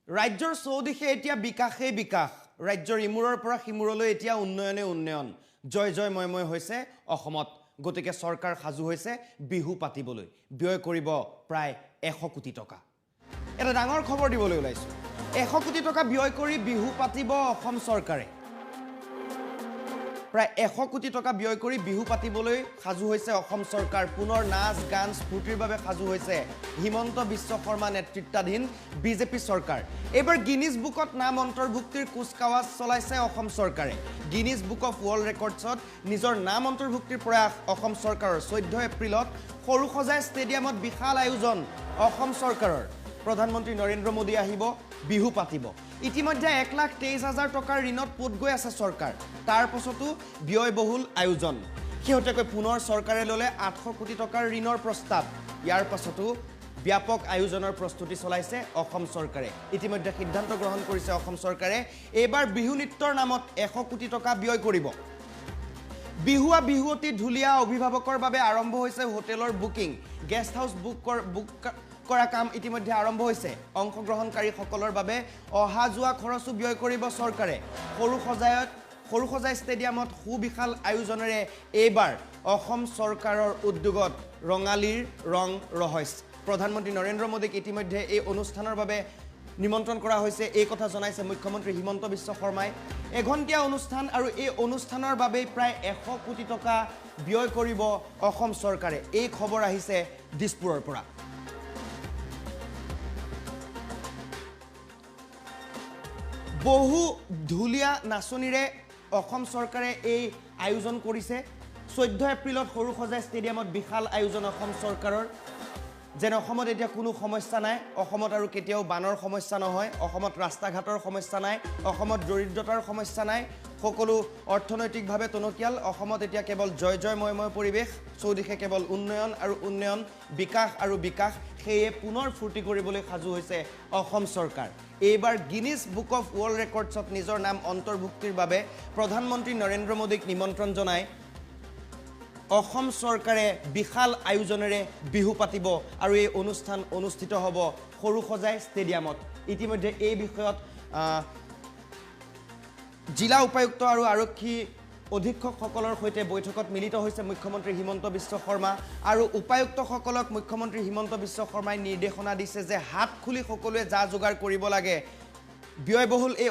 ৰাজ্যৰ চৌদিশে এতিয়া বিকাশেই বিকাশ ৰাজ্যৰ ইমূৰৰ পৰা সিমূৰলৈ এতিয়া উন্নয়নে উন্নয়ন জয় জয় ময়ময় হৈছে অসমত গতিকে চৰকাৰ সাজু হৈছে বিহু পাতিবলৈ ব্যয় কৰিব প্ৰায় 100 কোটি টকা এটা ডাঙৰ খবৰ দিবলৈ ওলাইছো 100 কোটি টকা ব্যয় কৰি বিহু পাতিব অসম চৰকাৰে প্ৰায় 100 কোটি টকা ব্যয় কৰি বিহু পাতিবলৈ সাজু হৈছে অসম চৰকাৰ পুনৰ নাচ গান স্ফূৰ্তিৰ বাবে সাজু হৈছে হিমন্ত বিশ্ব শৰ্মা নেতৃত্বাধীন বিজেপি চৰকাৰ এবাৰ গিনিজ বুকত নাম অন্তৰ্ভুক্তিৰ কুচকাৱাজ চলাইছে অসম চৰকাৰে গিনিজ বুক অফ ৱৰ্ল্ড ৰেকৰ্ডছত নিজৰ নাম অন্তৰ্ভুক্তিৰ প্ৰয়াস অসম চৰকাৰৰ 14 এপ্ৰিলত সৰুসজাই ষ্টেডিয়ামত বিশাল আয়োজন অসম চৰকাৰৰ প্ৰধানমন্ত্ৰী নৰেন্দ্ৰ মোদী আহিব বিহু পাতিব ইতিমধ্যে 1,23,000 টকাৰ ঋণত পোত গৈ আছে চৰকাৰ তাৰ পাছতো ব্যয়বহুল আয়োজন কিহতেকৈ পুনৰ চৰকাৰে ললে 800 কোটি টকাৰ ঋণৰ প্ৰস্তাৱ ইয়াৰ পাছতো ব্যাপক আয়োজনৰ প্ৰস্তুতি চলাইছে অসম চৰকাৰে ইতিমধ্যে সিদ্ধান্ত গ্ৰহণ কৰিছে অসম চৰকাৰে এবাৰ বিহু নৃত্যৰ নামত 100 কোটি টকা ব্যয় কৰিব বিহুৱা বিহুৱতী ঢুলীয়া অভিভাৱকৰ বাবে আৰম্ভ হৈছে হোটেলৰ বুকিং গেষ্ট হাউস বুক কৰা কাম ইতিমধ্যে আৰম্ভ হৈছে অংশগ্ৰহণকাৰীসকলৰ বাবে অহা যোৱা খৰচো ব্যয় কৰিব চৰকাৰে সৰুসজাই ষ্টেডিয়ামত সুবিশাল আয়োজনেৰে এইবাৰ অসম চৰকাৰৰ উদ্যোগত ৰঙালীৰ ৰং ৰহস্য প্ৰধানমন্ত্ৰী নৰেন্দ্ৰ মোদীক ইতিমধ্যে এই অনুষ্ঠানৰ বাবে নিমন্ত্ৰণ কৰা হৈছে এই কথা জনাইছে মুখ্যমন্ত্ৰী হিমন্ত বিশ্ব শৰ্মাই এঘণ্টীয়া অনুষ্ঠান আৰু এই অনুষ্ঠানৰ বাবে প্ৰায় 100 কোটি টকা ব্যয় কৰিব অসম চৰকাৰে এই খবৰ আহিছে দিছপুৰৰ পৰা বহু ঢুলীয়া নাচনীৰে অসম চৰকাৰে এই আয়োজন কৰিছে 14 এপ্ৰিলত সৰুসজাই ষ্টেডিয়ামত বিশাল আয়োজন অসম চৰকাৰৰ যেন অসমত এতিয়া কোনো সমস্যা নাই অসমত আৰু কেতিয়াও বানৰ সমস্যা নহয় অসমত ৰাস্তা ঘাটৰ সমস্যা নাই অসমত দৰিদ্ৰতাৰ সমস্যা নাই সকলো অৰ্থনৈতিকভাৱে টনকিয়াল অসমত এতিয়া কেৱল জয় জয় ময়ময় পৰিৱেশ চৌদিশে কেৱল উন্নয়ন আৰু উন্নয়ন বিকাশ আৰু বিকাশ সেয়ে পুনৰ ফূৰ্তি কৰিবলৈ সাজু হৈছে অসম চৰকাৰ এইবাৰ গিনিজ বুক অফ ৱৰ্ল্ড ৰেকৰ্ডছত নিজৰ নাম অন্তৰ্ভুক্তিৰ বাবে প্ৰধানমন্ত্ৰী নৰেন্দ্ৰ মোদীক নিমন্ত্ৰণ জনায় অসম চৰকাৰে বিশাল আয়োজনেৰে বিহু পাতিব আৰু এই অনুষ্ঠান অনুষ্ঠিত হ'ব সৰুসজাই ষ্টেডিয়ামত ইতিমধ্যে এই বিষয়ত জিলা উপায়ুক্ত আৰু আৰক্ষী অধীক্ষকসকলৰ সৈতে বৈঠকত মিলিত হৈছে মুখ্যমন্ত্ৰী হিমন্ত বিশ্ব শৰ্মা আৰু উপায়ুক্তসকলক মুখ্যমন্ত্ৰী হিমন্ত বিশ্ব শৰ্মাই নিৰ্দেশনা দিছে যে হাত খুলি সকলোৱে যা যোগাৰ কৰিব লাগে ব্যয়বহুল এই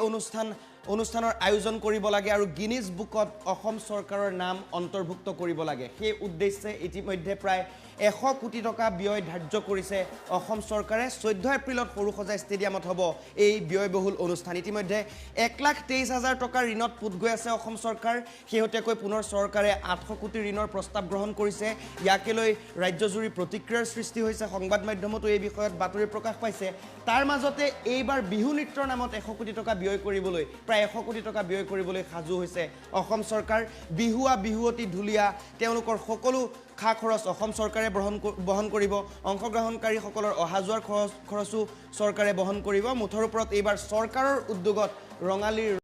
অনুষ্ঠানৰ আয়োজন কৰিব লাগে আৰু গিনিজ বুকত অসম চৰকাৰৰ নাম অন্তৰ্ভুক্ত কৰিব লাগে সেই উদ্দেশ্যে ইতিমধ্যে প্ৰায় 100 কোটি টকা ব্যয় ধাৰ্য কৰিছে অসম চৰকাৰে 14 এপ্ৰিলত সৰুসজাই ষ্টেডিয়ামত হ'ব এই ব্যয়বহুল অনুষ্ঠান ইতিমধ্যে 1,23,000 টকাৰ ঋণত পোত গৈ আছে অসম চৰকাৰ শেহতীয়াকৈ পুনৰ চৰকাৰে 800 কোটি ঋণৰ প্ৰস্তাৱ গ্ৰহণ কৰিছে ইয়াকে লৈ ৰাজ্যজুৰি প্ৰতিক্ৰিয়াৰ সৃষ্টি হৈছে সংবাদ মাধ্যমতো এই বিষয়ত বাতৰি প্ৰকাশ পাইছে তাৰ মাজতে এইবাৰ বিহু নৃত্যৰ নামত 100 কোটি টকা ব্যয় কৰিবলৈ প্ৰায় 100 কোটি টকা ব্যয় কৰিবলৈ সাজু হৈছে অসম চৰকাৰ বিহুৱা বিহুৱতী ঢুলীয়া তেওঁলোকৰ সকলো খা খৰচ অসম চৰকাৰে বহন কৰিব অংশগ্ৰহণকাৰীসকলৰ অহা যোৱাৰ খৰচো চৰকাৰে বহন কৰিব মুঠৰ ওপৰত এইবাৰ চৰকাৰৰ উদ্যোগত ৰঙালীৰ